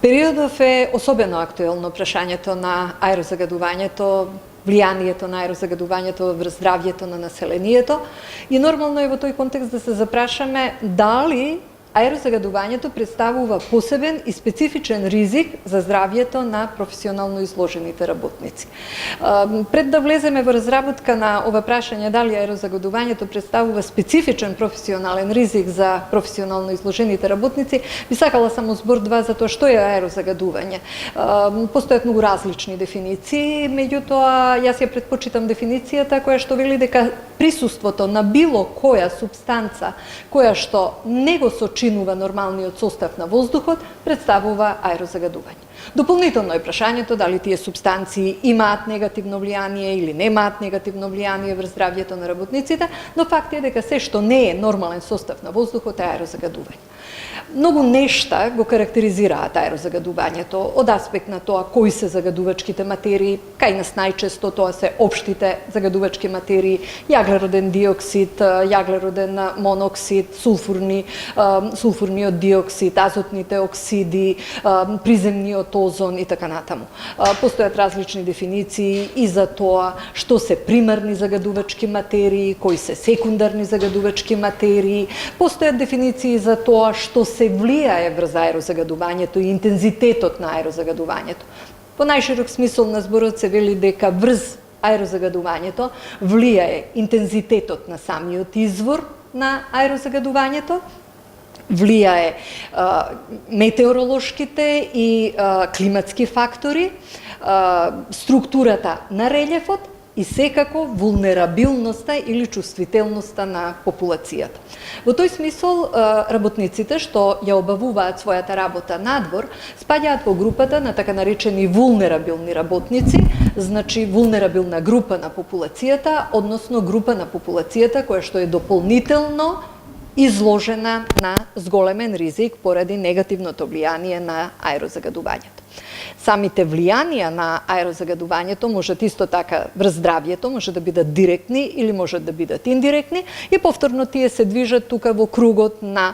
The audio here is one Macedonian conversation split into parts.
Периодов е особено актуелно прашањето на аерозагадувањето, влијанието на аерозагадувањето врз здравјето на населението и нормално е во тој контекст да се запрашаме дали аерозагадувањето представува посебен и специфичен ризик за здравјето на професионално изложените работници. Пред да влеземе во разработка на ова прашање дали аерозагадувањето представува специфичен професионален ризик за професионално изложените работници, би сакала само збор-два за тоа што е аерозагадување. Постојат многу различни дефиниции, меѓутоа јас ја претпочитам дефиницијата која што вели дека присуството на било која супстанца која што не го сочинува нормалниот состав на воздухот представува аерозагадување. Дополнително е прашањето дали тие супстанции имаат негативно влијание или немаат негативно влијание врз здравјето на работниците, но факт е дека се што не е нормален состав на воздухот е аерозагадување. Многу нешта го карактеризираат аерозагадувањето од аспект на тоа кои се загадувачките материи, кај нас најчесто тоа се општите загадувачки материи, јаглероден диоксид, јаглероден моноксид, сулфурниот диоксид, азотните оксиди, приземниот озон и така натаму. Постојат различни дефиниции и за тоа што се примарни загадувачки материи, кои се секундарни загадувачки материи, постојат дефиниции за тоа што се влијае врз аерозагадувањето и интензитетот на аерозагадувањето. По најширок смисол на зборот се вели дека врз аерозагадувањето влијае интензитетот на самиот извор на аерозагадувањето, влијае метеоролошките и климатски фактори, структурата на релјефот и секако вулнерабилноста или чувствителноста на популацијата. Во тој смисол, работниците што ја обавуваат својата работа надвор, спаѓаат во групата на така наречени вулнерабилни работници, значи вулнерабилна група на популацијата, односно група на популацијата која што е дополнително изложена на зголемен ризик поради негативното влијание на аерозагадувањето. Самите влијанија на аерозагадувањето можат исто така врз здравјето, може да бидат директни или можат да бидат индиректни и повторно тие се движат тука во кругот на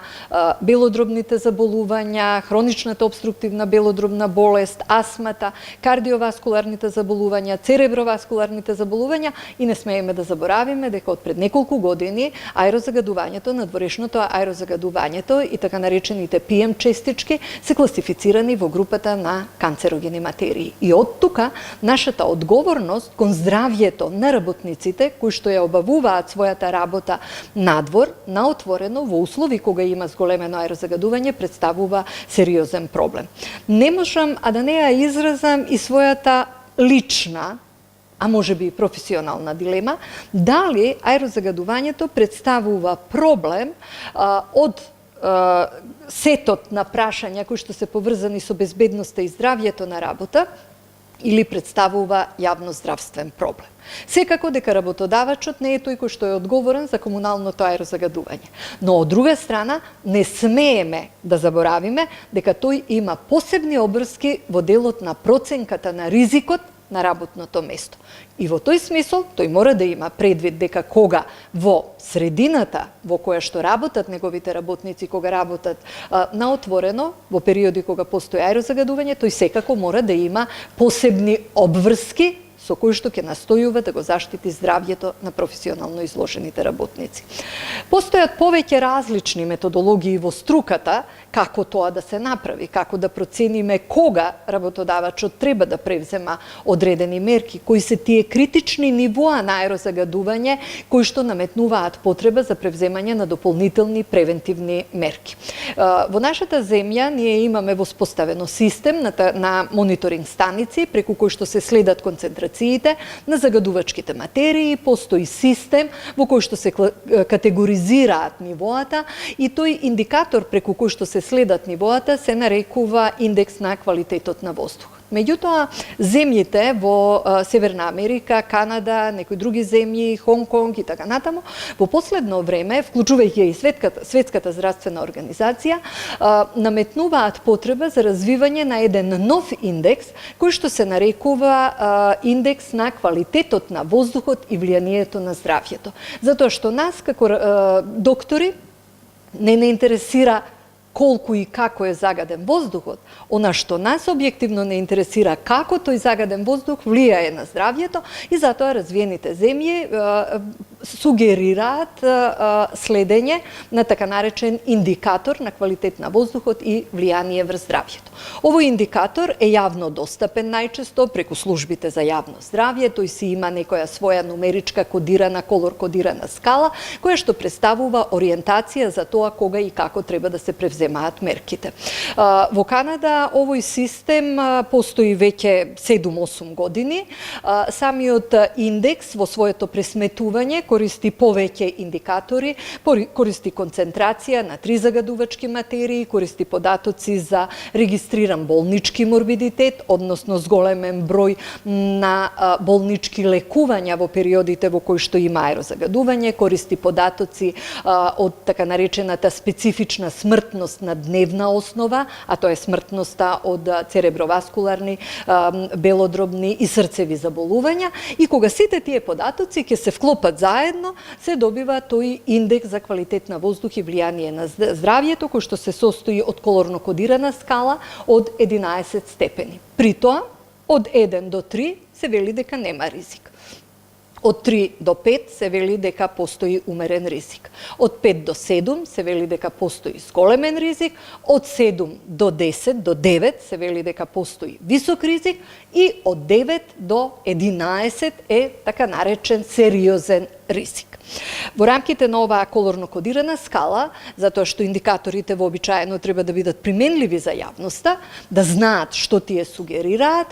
белодробните заболувања, хроничната обструктивна белодробна болест, астмата, кардиоваскуларните заболувања, цереброваскуларните заболувања и не смееме да заборавиме дека од пред неколку години аерозагадувањето, надворешното аерозагадувањето и така наречените PM честички се класифицирани во групата на канцерогени материи. И од тука нашата одговорност кон здравјето на работниците кои што ја обавуваат својата работа надвор, на отворено, во услови кога има зголемено аерозагадување, представува сериозен проблем. Не можам а да не ја изразам и својата лична, а може би и професионална дилема, дали аерозагадувањето представува проблем од сетот на прашања кои што се поврзани со безбедноста и здравјето на работа или представува јавноздравствен проблем. Секако дека работодавачот не е тој кој што е одговорен за комуналното аерозагадување. Но од друга страна не смееме да заборавиме дека тој има посебни обврски во делот на проценката на ризикот на работното место. И во тој смисол, тој мора да има предвид дека кога во средината во која што работат неговите работници, кога работат на отворено, во периоди кога постои аерозагадување, тој секако мора да има посебни обврски со кои што ќе настојува да го заштити здравјето на професионално изложените работници. Постојат повеќе различни методологии во струката како тоа да се направи, како да процениме кога работодавачот треба да превзема одредени мерки, кои се тие критични нивоа на аерозагадување кои што наметнуваат потреба за превземање на дополнителни превентивни мерки. Во нашата земја ние имаме воспоставено систем на мониторинг станици преку кои што се следат концентрациите на загадувачките материи, постои систем во кој што се категоризираат нивоата и тој индикатор преку кој што се следат нивоата се нарекува индекс на квалитетот на воздух. Меѓутоа, земјите во Северна Америка, Канада, некои други земји, Хонг Конг и така натаму, во последно време, вклучувајќи и Светската здравствена организација, наметнуваат потреба за развивање на еден нов индекс, кој што се нарекува индекс на квалитетот на воздухот и влијанието на здравјето. Затоа што нас, како доктори, не интересира колку и како е загаден воздухот, она што нас објективно не интересира како тој загаден воздух влијае на здравјето и затоа развиените земји сугерираат следење на така наречен индикатор на квалитет на воздухот и влијание врз здравјето. Овој индикатор е јавно достапен најчесто преку службите за јавно здравје, тој си има некоја своја нумеричка кодирана, колор кодирана скала, која што представува ориентација за тоа кога и како треба да се превземаат мерките. Во Канада овој систем постои веќе 7-8 години. Самиот индекс во своето пресметување користи повеќе индикатори, користи концентрација на 3 загадувачки материи, користи податоци за регистриран болнички морбидитет, односно зголемен број на болнички лекувања во периодите во кои што има аерозагадување, користи податоци од така наречената специфична смртност на дневна основа, а тоа е смртноста од цереброваскуларни, белодробни и срцеви заболувања, и кога сите тие податоци ќе се вклопат заедно, се добива тој индекс за квалитет на воздух и влијание на здравјето, кој што се состои од колорно кодирана скала од 11 степени. При тоа, од 1 до 3 се вели дека нема ризик. Од 3 до 5 се вели дека постои умерен ризик. Од 5 до 7 се вели дека постои зголемен ризик. Од 7 до 10 до 9 се вели дека постои висок ризик. И од 9 до 11 е така наречен сериозен ризик. Во рамките на оваа колорно кодирана скала, затоа што индикаторите вообичаено треба да бидат применливи за јавноста, да знаат што тие сугерираат,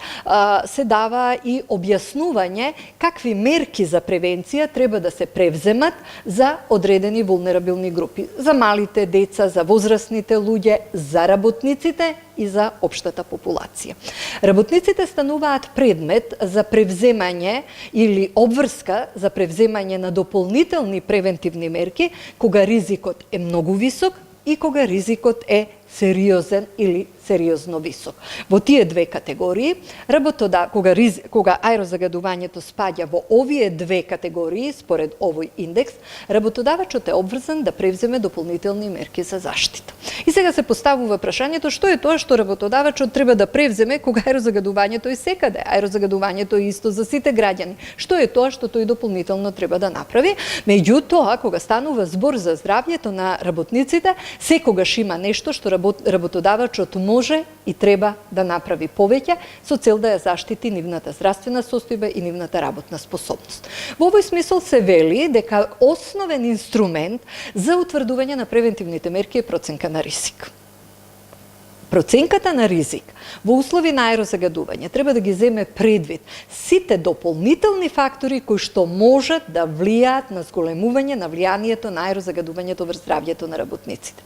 се дава и објаснување какви мерки за превенција треба да се превземат за одредени вулнерабилни групи, за малите деца, за возрастните луѓе, за работниците и за општата популација. Работниците стануваат предмет за превземање или обврска за превземање на дополнителни превентивни мерки кога ризикот е многу висок и кога ризикот е сериозен или сериозно висок. Во тие две категории, кога аерозагадувањето спаѓа во овие две категории, според овој индекс, работодавачот е обврзан да превземе дополнителни мерки за заштита. И сега се поставува прашањето што е тоа што работодавачот треба да превземе кога аерозагадувањето е секаде. Аерозагадувањето е исто за сите граѓани. Што е тоа што тој дополнително треба да направи? Меѓутоа, кога станува збор за здравјето на работниците, секогаш има нешто што работодавачот може и треба да направи повеќе со цел да ја заштити нивната здравствена состојба и нивната работна способност. Во овој смисол се вели дека основен инструмент за утврдување на превентивните мерки е проценка на ризик. Проценката на ризик во услови на аерозагадување треба да ги земе предвид сите дополнителни фактори кои што можат да влијаат на зголемување на влијанието на аерозагадувањето врз здравјето на работниците.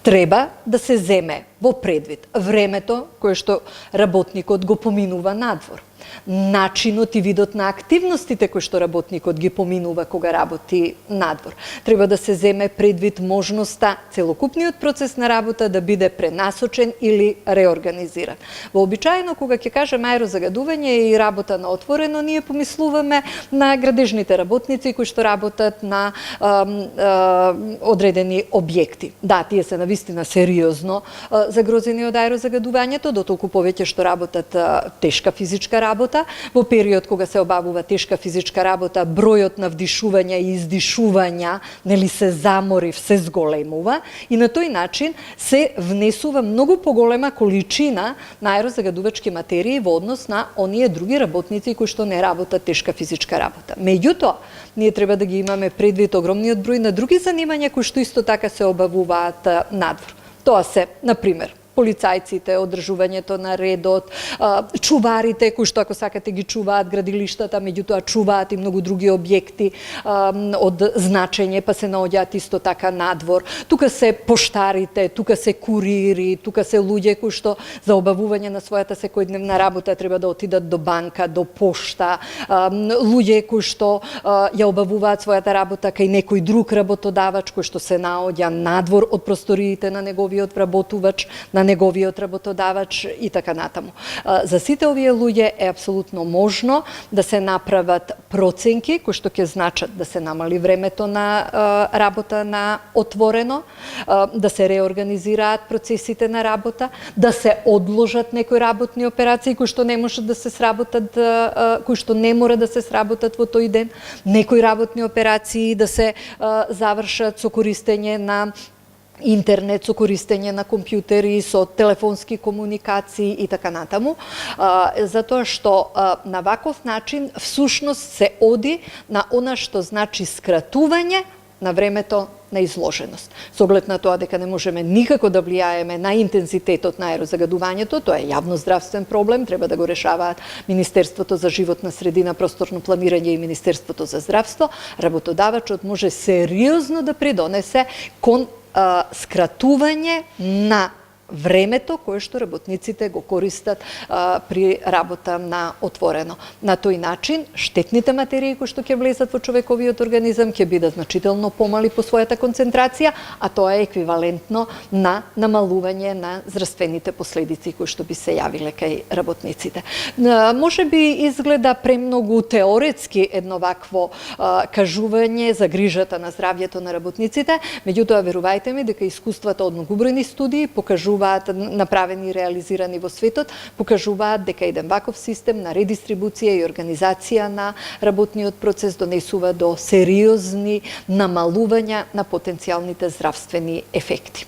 Треба да се земе во предвид времето кое што работникот го поминува надвор, начинот и видот на активностите кои што работникот ги поминува кога работи надвор. Треба да се земе предвид можноста целокупниот процес на работа да биде пренасочен или реорганизиран. Вообичаено кога ќе кажеме аерозагадување и работа на отворено, ние помислуваме на градежните работници кои што работат на одредени објекти. Да, тие се навистина сериозно загрозени од аерозагадувањето, дотолку повеќе што работат тешка физичка работа. Во период кога се обавува тешка физичка работа, бројот на вдишувања и издишувања, нели, се заморив, се зголемува и на тој начин се внесува многу поголема количина на аерозагадувачки материи во однос на оние други работници кои што не работат тешка физичка работа. Меѓутоа, ние треба да ги имаме предвид огромниот број на други занимања кои што исто така се обавуваат надвор. Тоа се, на пример, полицајците, одржувањето на редот, чуварите кои што ако сакате ги чуваат градилиштата, меѓутоа чуваат и многу други објекти од значење, па се наоѓаат исто така надвор. Тука се поштарите, тука се курири, тука се луѓе кои што за обавување на својата секојдневна работа треба да отидат до банка, до пошта, луѓе кои што ја обавуваат својата работа кај некој друг работодавач кој што се наоѓа надвор од просториите на неговиот работувач, на на неговиот работодавач и така натаму. За сите овие луѓе е апсолутно можно да се направат проценки кои што ќе значат да се намали времето на работа на отворено, да се реорганизираат процесите на работа, да се одложат некои работни операции кои што не можат да се сработат, кои што не мора да се сработат во тој ден, некои работни операции да се завршат со користење на интернет, со користење на компјутери, со телефонски комуникации и така натаму, затоа што на ваков начин всушност се оди на она што значи скратување на времето на изложеност. Со оглед на тоа дека не можеме никако да влијаеме на интензитетот на аерозагадувањето, тоа е јавно здравствен проблем, треба да го решаваат Министерството за животна средина, просторно планирање и Министерството за здравство, работодавачот може сериозно да придонесе кон скратување на времето кое што работниците го користат при работа на отворено. На тој начин, штетните материи кои што ќе влезат во човековиот организам ќе бидат значително помали по својата концентрација, а тоа е еквивалентно на намалување на здравствените последици кои што би се јавиле кај работниците. Може би изгледа премногу теоретски едно вакво кажување за грижата на здравјето на работниците, меѓутоа верувајте ми дека искуствата од многубројни студии покажуваат, направени и реализирани во светот, покажуваат дека еден ваков систем на редистрибуција и организација на работниот процес донесува до сериозни намалувања на потенцијалните здравствени ефекти.